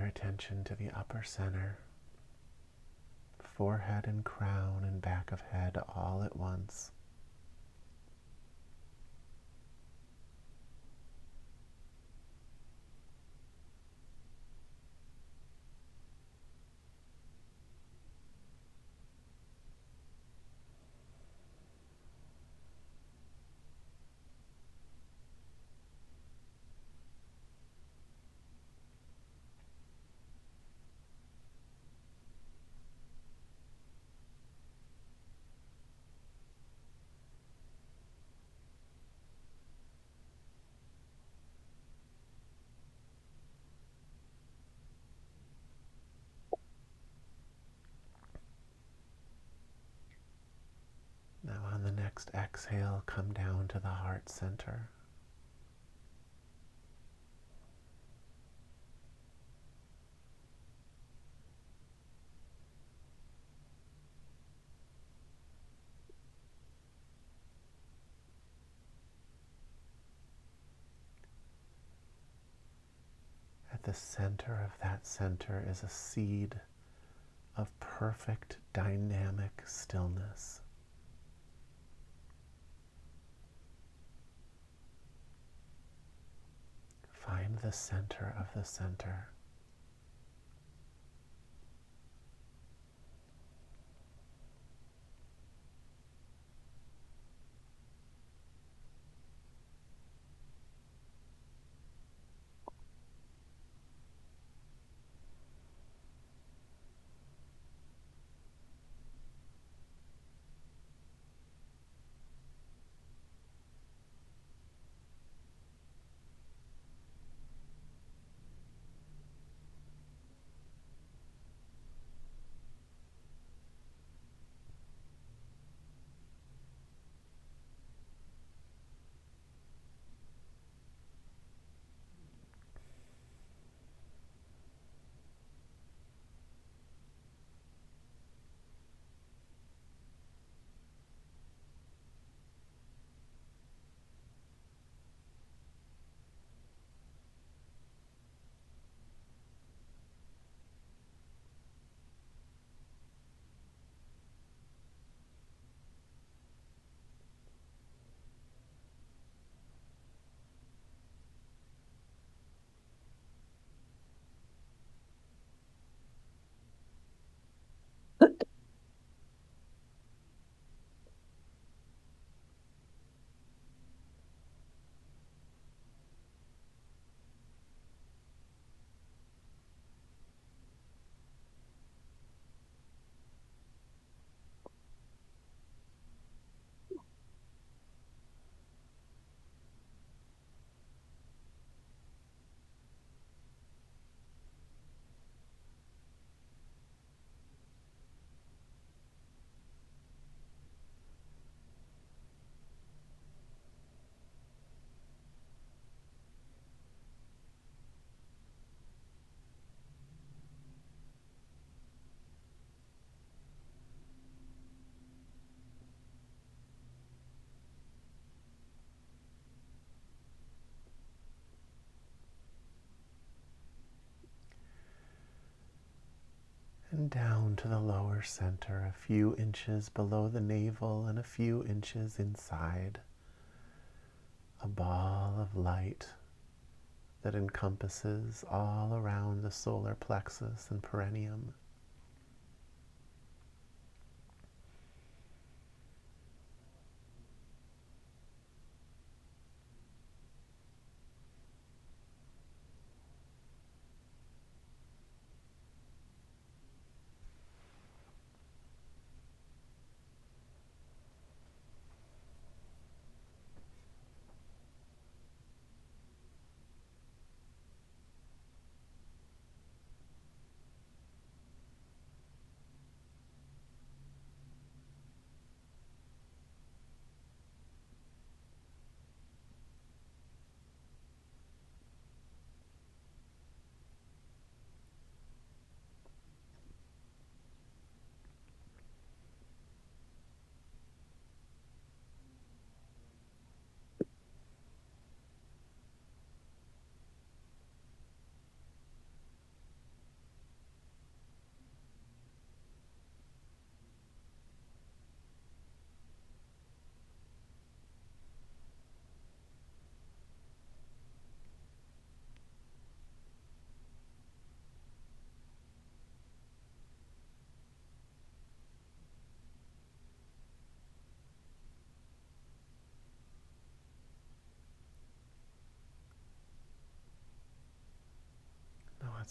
your attention to the upper center, forehead and crown and back of head all at once. Now on the next exhale, come down to the heart center. At the center of that center is a seed of perfect dynamic stillness. Find the center of the center. And down to the lower center, a few inches below the navel and a few inches inside. A ball of light that encompasses all around the solar plexus and perineum.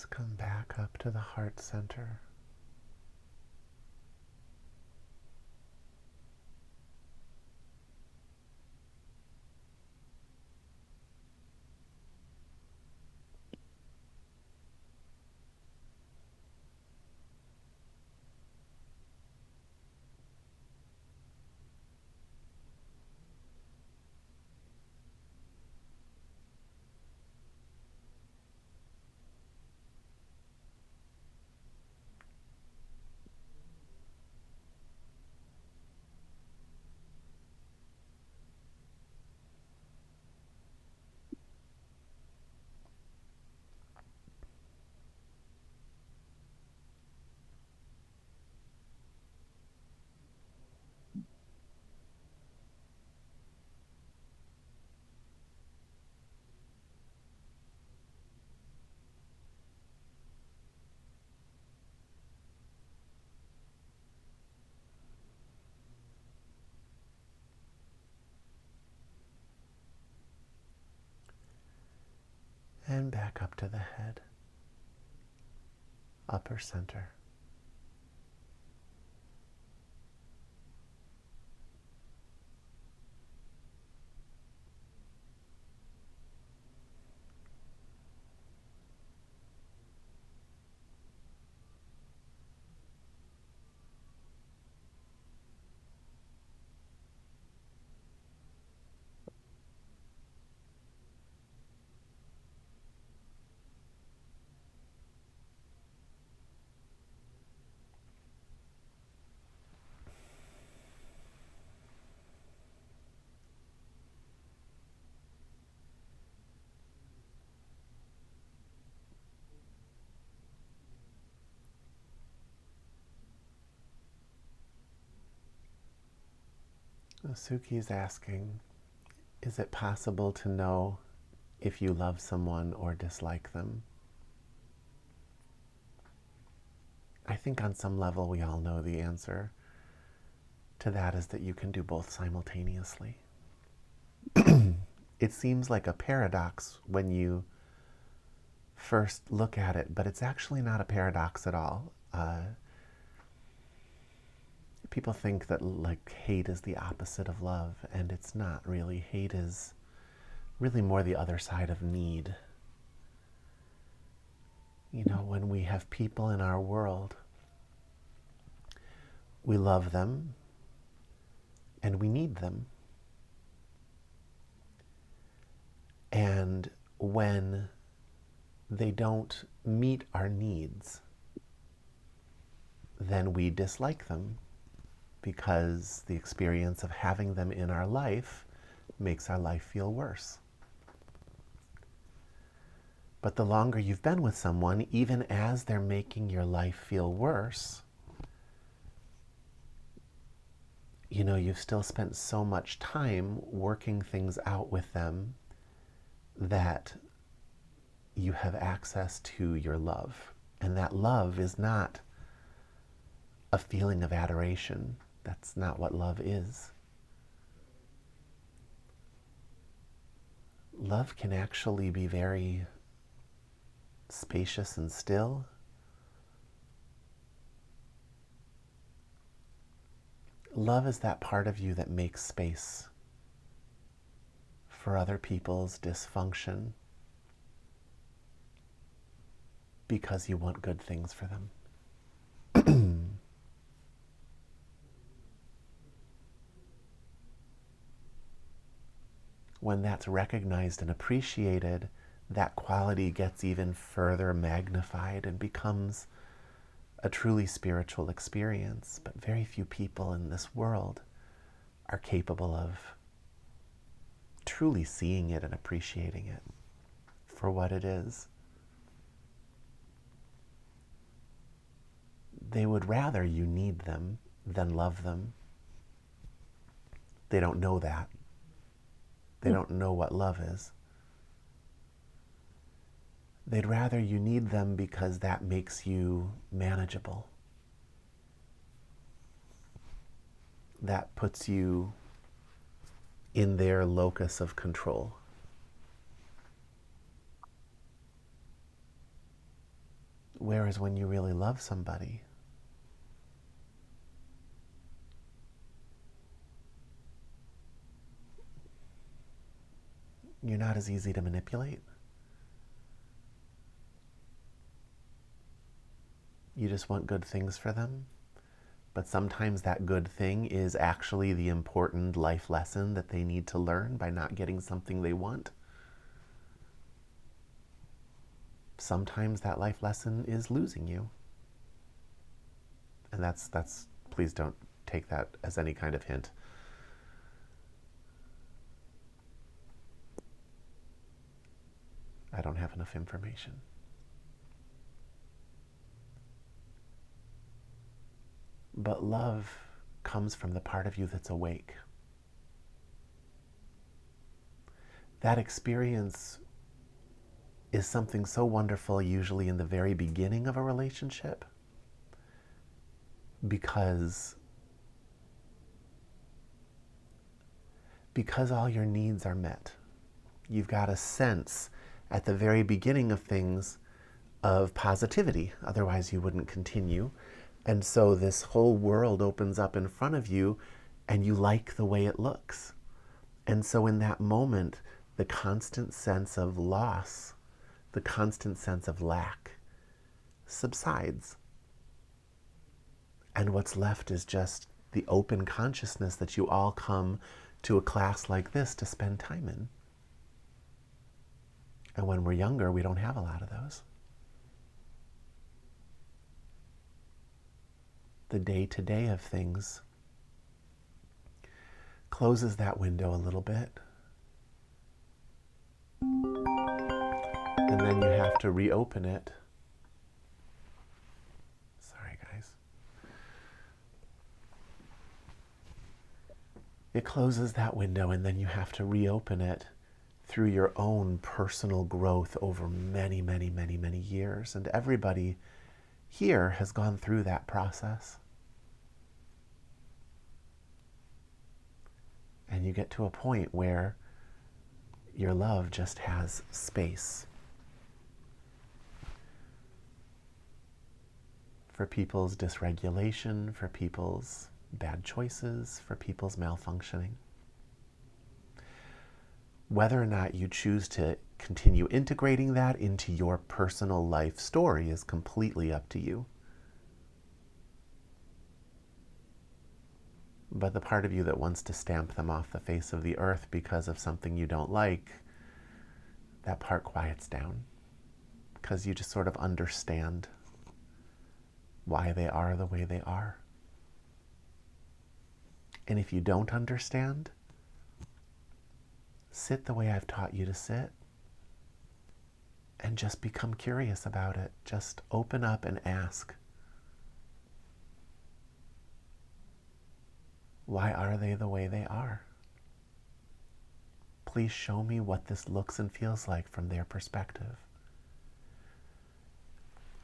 Let's come back up to the heart center. And back up to the head, upper center. Suki's asking, is it possible to know if you love someone or dislike them? I think on some level we all know the answer to that is that you can do both simultaneously. It seems like a paradox when you first look at it, but it's actually not a paradox at all. People think that like hate is the opposite of love, and it's not really. Hate is really more the other side of need. You know, when we have people in our world, we love them and we need them. And when they don't meet our needs, then we dislike them because the experience of having them in our life makes our life feel worse. But the longer you've been with someone, even as they're making your life feel worse, you know, you've still spent so much time working things out with them that you have access to your love. And that love is not a feeling of adoration. That's not what love is. Love can actually be very spacious and still. Love is that part of you that makes space for other people's dysfunction because you want good things for them. When that's recognized and appreciated, that quality gets even further magnified and becomes a truly spiritual experience. But very few people in this world are capable of truly seeing it and appreciating it for what it is. They would rather you need them than love them. They don't know that. They don't know what love is. They'd rather you need them because that makes you manageable. That puts you in their locus of control. Whereas when you really love somebody, you're not as easy to manipulate. You just want good things for them. But sometimes that good thing is actually the important life lesson that they need to learn by not getting something they want. Sometimes that life lesson is losing you. And that's please don't take that as any kind of hint. I don't have enough information. But love comes from the part of you that's awake. That experience is something so wonderful, usually in the very beginning of a relationship, because all your needs are met. You've got a sense at the very beginning of things of positivity, otherwise you wouldn't continue. And so this whole world opens up in front of you and you like the way it looks. And so in that moment, the constant sense of loss, the constant sense of lack subsides. And what's left is just the open consciousness that you all come to a class like this to spend time in. And when we're younger, we don't have a lot of those. The day-to-day of things closes that window a little bit. And then you have to reopen it. Sorry, guys. It closes that window and then you have to reopen it through your own personal growth over many, many, many, many years. And everybody here has gone through that process. And you get to a point where your love just has space for people's dysregulation, for people's bad choices, for people's malfunctioning. Whether or not you choose to continue integrating that into your personal life story is completely up to you. But the part of you that wants to stamp them off the face of the earth because of something you don't like, that part quiets down because you just sort of understand why they are the way they are. And if you don't understand, sit the way I've taught you to sit and just become curious about it. Just open up and ask. Why are they the way they are? Please show me what this looks and feels like from their perspective.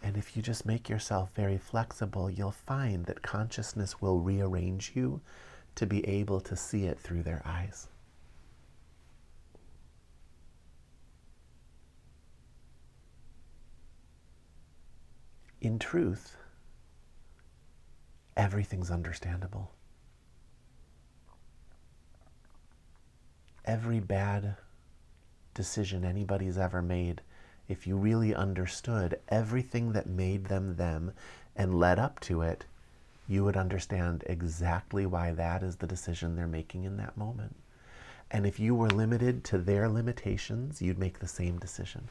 And if you just make yourself very flexible, you'll find that consciousness will rearrange you to be able to see it through their eyes. In truth, everything's understandable. Every bad decision anybody's ever made, if you really understood everything that made them them and led up to it, you would understand exactly why that is the decision they're making in that moment. And if you were limited to their limitations, you'd make the same decision.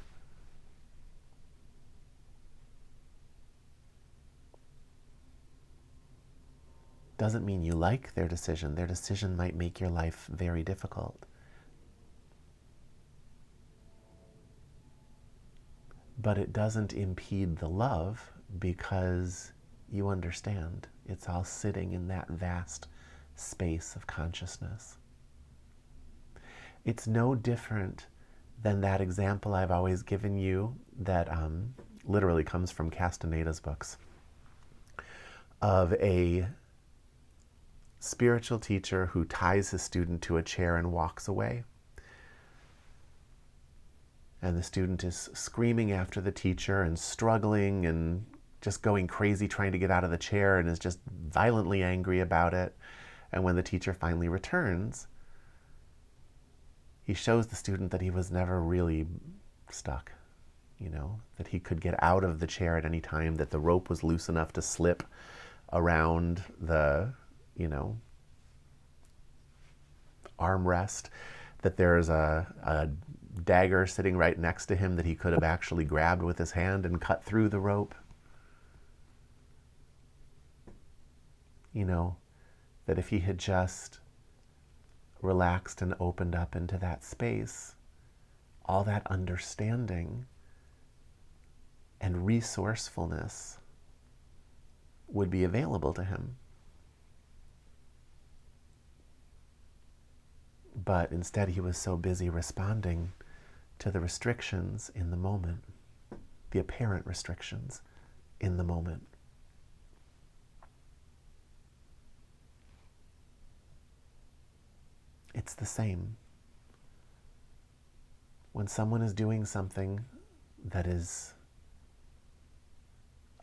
Doesn't mean you like their decision. Their decision might make your life very difficult. But it doesn't impede the love because you understand. It's all sitting in that vast space of consciousness. It's no different than that example I've always given you that literally comes from Castaneda's books, of a spiritual teacher who ties his student to a chair and walks away. and the student is screaming after the teacher and struggling and just going crazy trying to get out of the chair and is just violently angry about it. And when the teacher finally returns, he shows the student that he was never really stuck, that he could get out of the chair at any time, that the rope was loose enough to slip around the, armrest, that there's a dagger sitting right next to him that he could have actually grabbed with his hand and cut through the rope. That if he had just relaxed and opened up into that space, all that understanding and resourcefulness would be available to him. But instead, he was so busy responding to the restrictions in the moment, the apparent restrictions in the moment. It's the same. When someone is doing something that is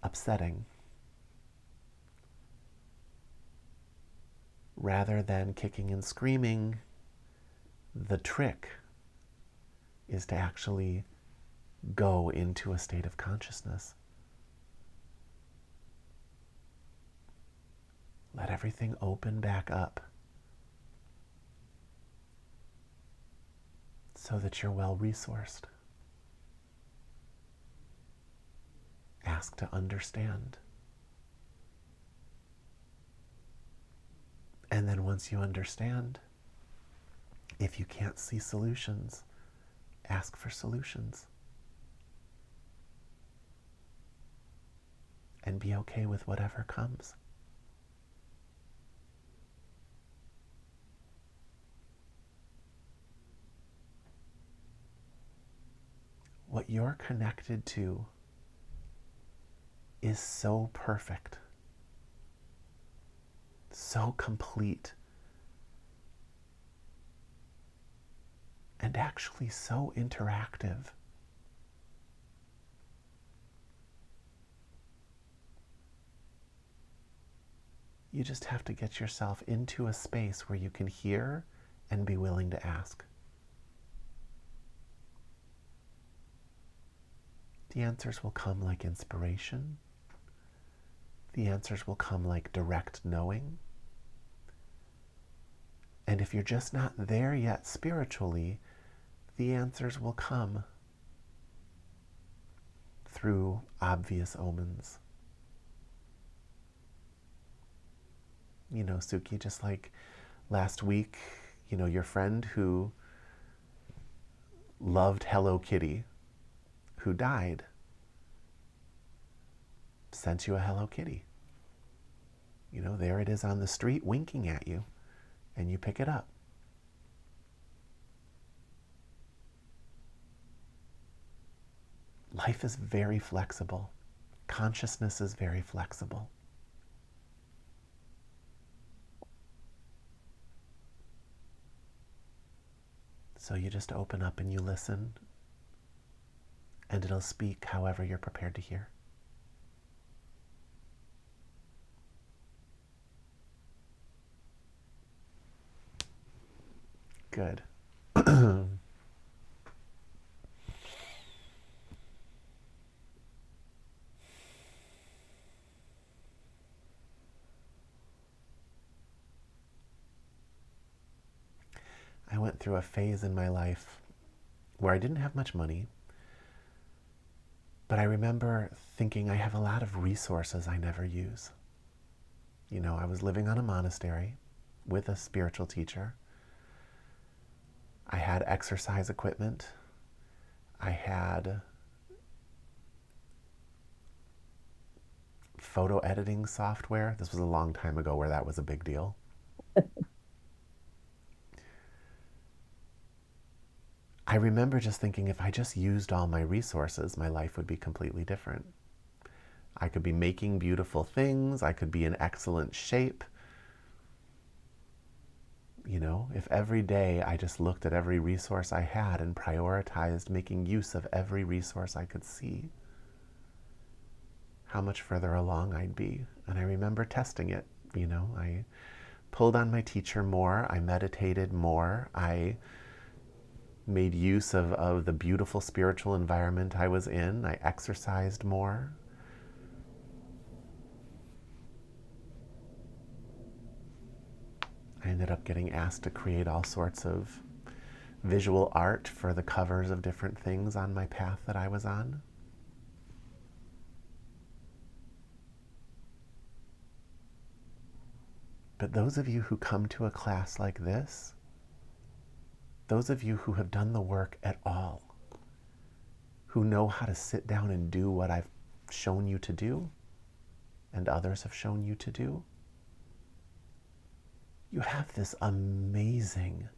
upsetting, rather than kicking and screaming, the trick is to actually go into a state of consciousness. Let everything open back up so that you're well resourced. Ask to understand. And then once you understand, if you can't see solutions, ask for solutions. And be okay with whatever comes. What you're connected to is so perfect, so complete, and actually so interactive. You just have to get yourself into a space where you can hear and be willing to ask. The answers will come like inspiration. The answers will come like direct knowing. And if you're just not there yet spiritually, the answers will come through obvious omens. Suki, just like last week, your friend who loved Hello Kitty, who died, sent you a Hello Kitty. There it is on the street winking at you, and you pick it up. Life is very flexible. Consciousness is very flexible. So you just open up and you listen, and it'll speak however you're prepared to hear. Good. I went through a phase in my life where I didn't have much money, but I remember thinking I have a lot of resources I never use. I was living on a monastery with a spiritual teacher. I had exercise equipment. I had photo editing software. This was a long time ago where that was a big deal. I remember just thinking if I just used all my resources, my life would be completely different. I could be making beautiful things. I could be in excellent shape. If every day I just looked at every resource I had and prioritized making use of every resource I could see, how much further along I'd be. And I remember testing it. I pulled on my teacher more. I meditated more. I made use of the beautiful spiritual environment I was in. I exercised more. I ended up getting asked to create all sorts of visual art for the covers of different things on my path that I was on. But those of you who come to a class like this, those of you who have done the work at all, who know how to sit down and do what I've shown you to do, and others have shown you to do, you have this amazing,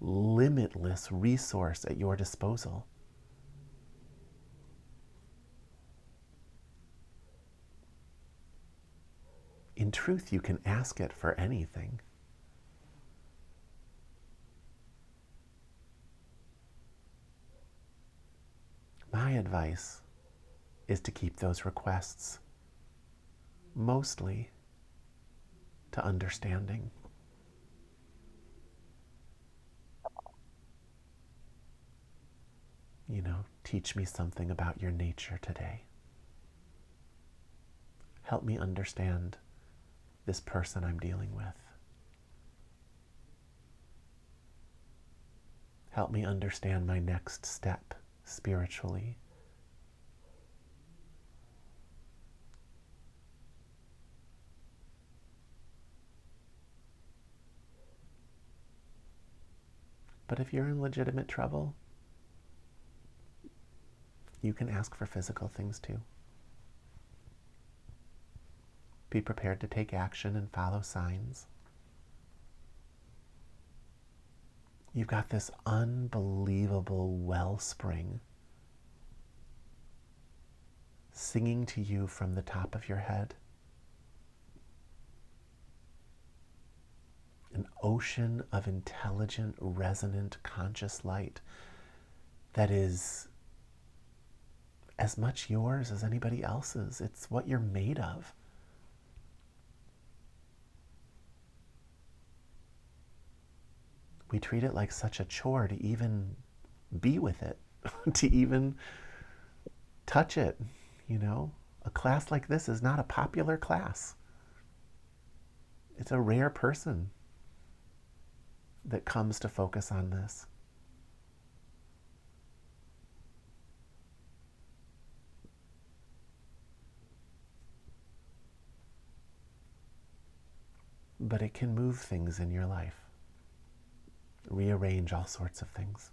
limitless resource at your disposal. In truth, you can ask it for anything. My advice is to keep those requests mostly to understanding. Teach me something about your nature today. Help me understand this person I'm dealing with. Help me understand my next step spiritually. But if you're in legitimate trouble, you can ask for physical things too. Be prepared to take action and follow signs. You've got this unbelievable wellspring singing to you from the top of your head. An ocean of intelligent, resonant, conscious light that is as much yours as anybody else's. It's what you're made of. We treat it like such a chore to even be with it, to even touch it. A class like this is not a popular class. It's a rare person that comes to focus on this. But it can move things in your life, rearrange all sorts of things.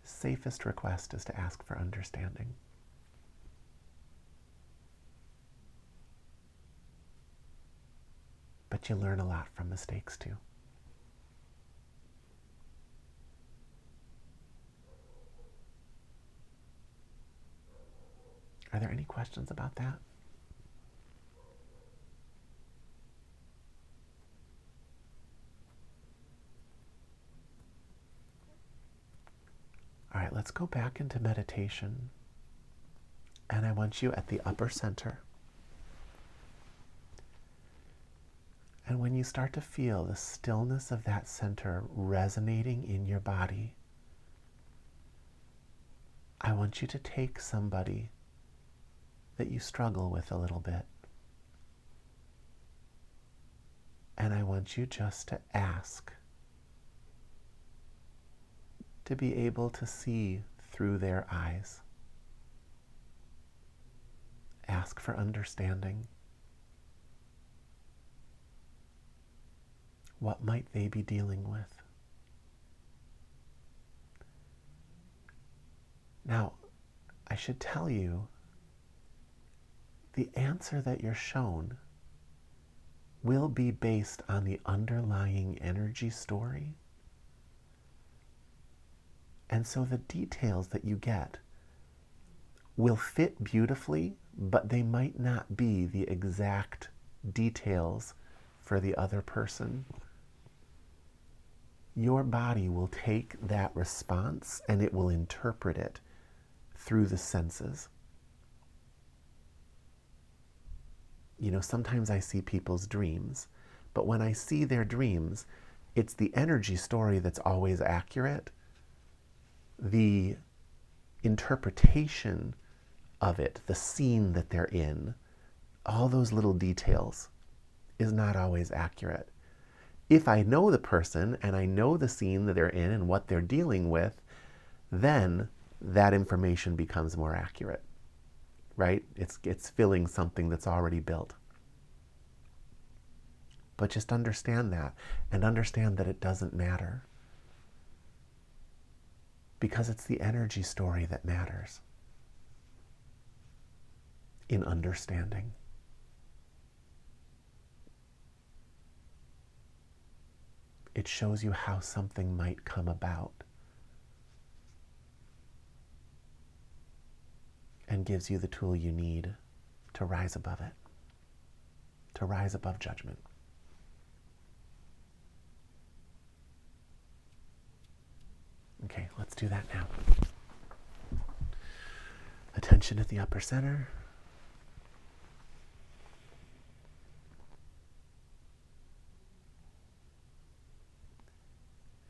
Safest request is to ask for understanding. But you learn a lot from mistakes too. Are there any questions about that? All right, let's go back into meditation. And I want you at the upper center. And when you start to feel the stillness of that center resonating in your body, I want you to take somebody that you struggle with a little bit. And I want you just to ask to be able to see through their eyes. Ask for understanding. What might they be dealing with? Now, I should tell you, the answer that you're shown will be based on the underlying energy story. And so the details that you get will fit beautifully, but they might not be the exact details for the other person. Your body will take that response and it will interpret it through the senses. You know, sometimes I see people's dreams, but when I see their dreams, it's the energy story that's always accurate. The interpretation of it, the scene that they're in, all those little details is not always accurate. If I know the person and I know the scene that they're in and what they're dealing with, then that information becomes more accurate, right? It's filling something that's already built. But just understand that, and understand that it doesn't matter, because it's the energy story that matters in understanding. It shows you how something might come about and gives you the tool you need to rise above it, to rise above judgment. Okay, let's do that now. Attention at the upper center.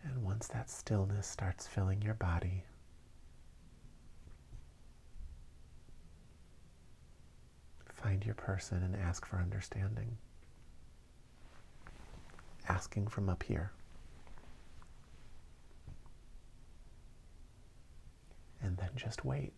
And once that stillness starts filling your body, find your person and ask for understanding. Asking from up here. And then just wait.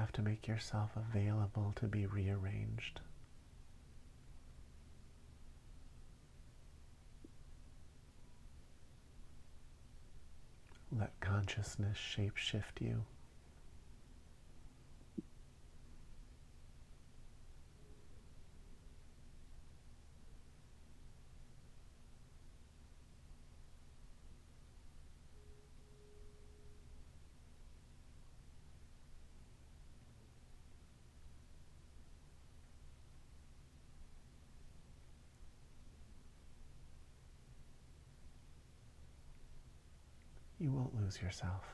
have to make yourself available to be rearranged. Let consciousness shape-shift you. You won't lose yourself.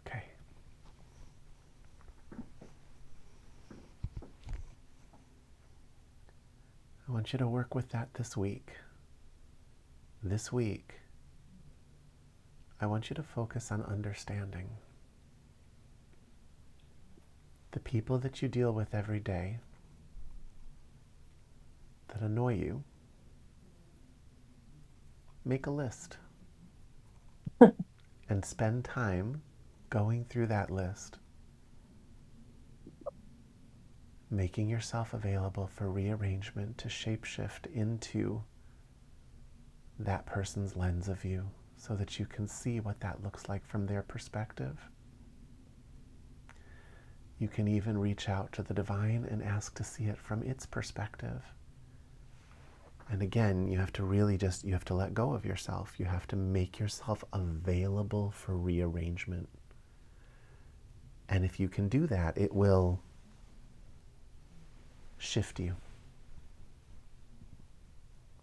Okay. I want you to work with that this week. This week, I want you to focus on understanding the people that you deal with every day that annoy you. Make a list and spend time going through that list, making yourself available for rearrangement to shapeshift into that person's lens of you so that you can see what that looks like from their perspective. You can even reach out to the divine and ask to see it from its perspective. And again, you have to really you have to let go of yourself. You have to make yourself available for rearrangement. And if you can do that, it will shift you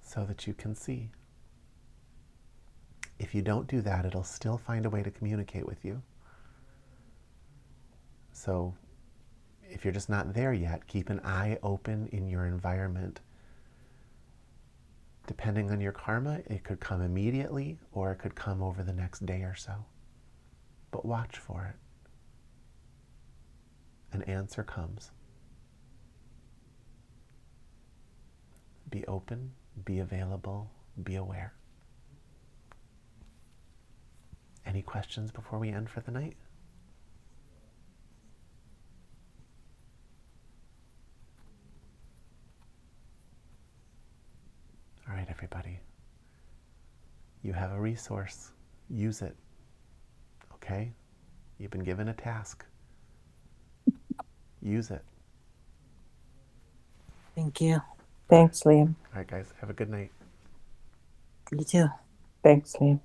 so that you can see. If you don't do that, it'll still find a way to communicate with you. So if you're just not there yet, keep an eye open in your environment. Depending on your karma, it could come immediately or it could come over the next day or so. But watch for it. An answer comes. Be open, be available, be aware. Any questions before we end for the night? All right, everybody. You have a resource. Use it. Okay? You've been given a task. Use it. Thank you. Thanks, Liam. All right, guys. Have a good night. You too. Thanks, Liam.